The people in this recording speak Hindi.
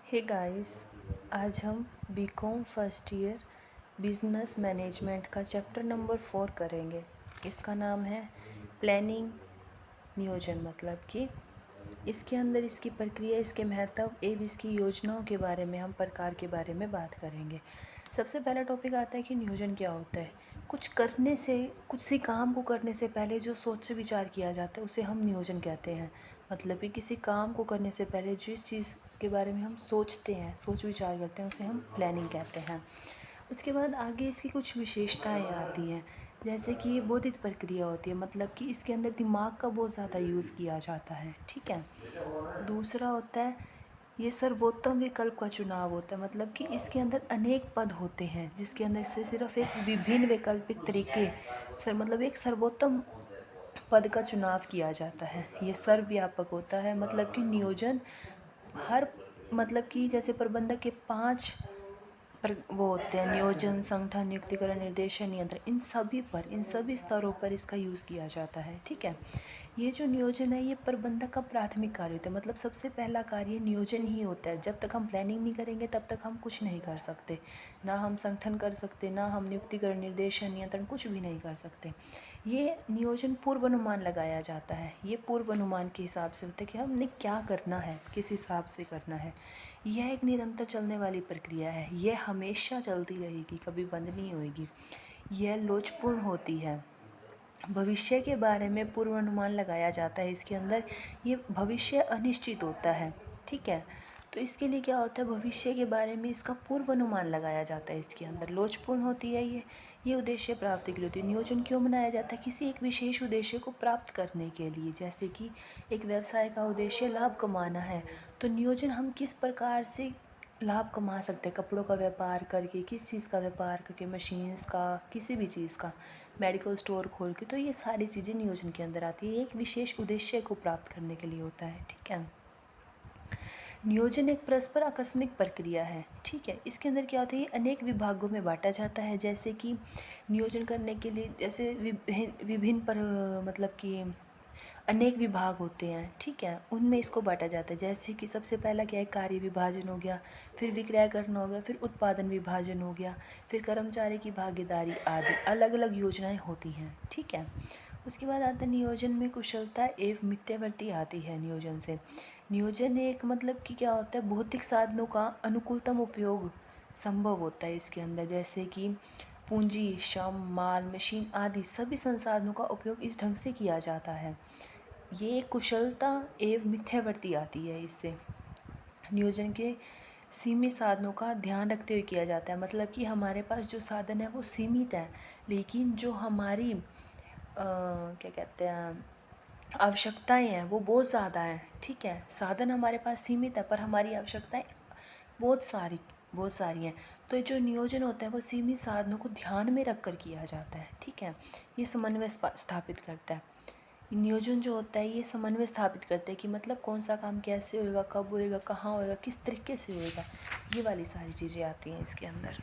हे गाइस, आज हम BCom first year business management का चैप्टर नंबर 4 करेंगे। इसका नाम है प्लानिंग नियोजन। मतलब कि इसके अंदर इसकी प्रक्रिया, इसके महत्व एवं इसकी योजनाओं के बारे में, हम प्रकार के बारे में बात करेंगे। सबसे पहला टॉपिक आता है कि नियोजन क्या होता है। कुछ काम को करने से पहले जो सोच से विचार किया जाता है उसे हम नियोजन कहते हैं। मतलब कि किसी काम को करने से पहले जिस चीज़ के बारे में हम सोचते हैं, सोच विचार करते हैं, उसे हम प्लानिंग कहते हैं। उसके बाद आगे इसकी कुछ विशेषताएं आती हैं, जैसे कि ये बौद्धिक प्रक्रिया होती है। मतलब कि इसके अंदर दिमाग का बहुत ज़्यादा यूज़ किया जाता है। ठीक है। दूसरा होता है ये सर्वोत्तम विकल्प का चुनाव होता है। मतलब कि इसके अंदर अनेक पद होते हैं, जिसके अंदर से सिर्फ एक विभिन्न वैकल्पिक तरीके मतलब एक सर्वोत्तम पद का चुनाव किया जाता है। ये सर्वव्यापक होता है। मतलब कि नियोजन हर मतलब कि जैसे प्रबंधक के 5 वो होते हैं: नियोजन, संगठन, नियुक्तिकरण, निर्देशन, नियंत्रण। इन सभी स्तरों पर इसका यूज़ किया जाता है। ठीक है। ये जो नियोजन है ये प्रबंधक का प्राथमिक कार्य होता है। मतलब सबसे पहला कार्य नियोजन ही होता है। जब तक हम प्लानिंग नहीं करेंगे तब तक हम कुछ नहीं कर सकते। ना हम संगठन कर सकते, ना हम नियुक्तिकरण, निर्देशन, नियंत्रण कुछ भी नहीं कर सकते। ये नियोजन पूर्वानुमान लगाया जाता है। ये पूर्वानुमान के हिसाब से होता है कि हमने क्या करना है, किस हिसाब से करना है। यह एक निरंतर चलने वाली प्रक्रिया है। यह हमेशा चलती रहेगी, कभी बंद नहीं होगी। यह लोचपूर्ण होती है। भविष्य के बारे में पूर्वानुमान लगाया जाता है इसके अंदर। ये भविष्य अनिश्चित होता है। ठीक है। तो इसके लिए क्या होता है, भविष्य के बारे में इसका पूर्वानुमान लगाया जाता है। इसके अंदर लोचपूर्ण होती है ये उद्देश्य प्राप्ति के लिए होती है। नियोजन क्यों बनाया जाता है? किसी एक विशेष उद्देश्य को प्राप्त करने के लिए। जैसे कि एक व्यवसाय का उद्देश्य लाभ कमाना है, तो नियोजन हम किस प्रकार से लाभ कमा सकते हैं। कपड़ों का व्यापार करके, किस चीज़ का व्यापार करके, मशीन्स का, किसी भी चीज़ का, मेडिकल स्टोर खोल के। तो ये सारी चीज़ें नियोजन के अंदर आती है। एक विशेष उद्देश्य को प्राप्त करने के लिए होता है। ठीक है। नियोजन एक परस्पर आकस्मिक प्रक्रिया है। ठीक है। इसके अंदर क्या होता है, ये अनेक विभागों में बांटा जाता है। जैसे कि नियोजन करने के लिए जैसे विभिन्न मतलब कि अनेक विभाग होते हैं। ठीक है। उनमें इसको बांटा जाता है। जैसे कि सबसे पहला क्या है, कार्य विभाजन हो गया, फिर विक्रय करना हो गया, फिर उत्पादन विभाजन हो गया, फिर कर्मचारी की भागीदारी आदि अलग अलग योजनाएं होती हैं। ठीक है। उसके बाद आता है नियोजन में कुशलता एवं मिथ्यावर्ती आती है। नियोजन से नियोजन एक मतलब कि क्या होता है, भौतिक साधनों का अनुकूलतम उपयोग संभव होता है इसके अंदर। जैसे कि पूंजी, श्रम, माल, मशीन आदि सभी संसाधनों का उपयोग इस ढंग से किया जाता है। ये कुशलता एवं मिथ्यावर्ती आती है इससे। नियोजन के सीमित साधनों का ध्यान रखते हुए किया जाता है। मतलब कि हमारे पास जो साधन है वो सीमित है, लेकिन जो हमारी क्या कहते हैं, आवश्यकताएं हैं वो बहुत ज़्यादा हैं। ठीक है। साधन हमारे पास सीमित है पर हमारी आवश्यकताएं बहुत सारी हैं। तो जो नियोजन होता है वो सीमित साधनों को ध्यान में रख कर किया जाता है। ठीक है। ये समन्वय स्थापित करता है। नियोजन जो होता है ये समन्वय स्थापित करता है कि मतलब कौन सा काम कैसे होएगा, कब होएगा, कहाँ होएगा, किस तरीके से होएगा। ये वाली सारी चीज़ें आती हैं इसके अंदर।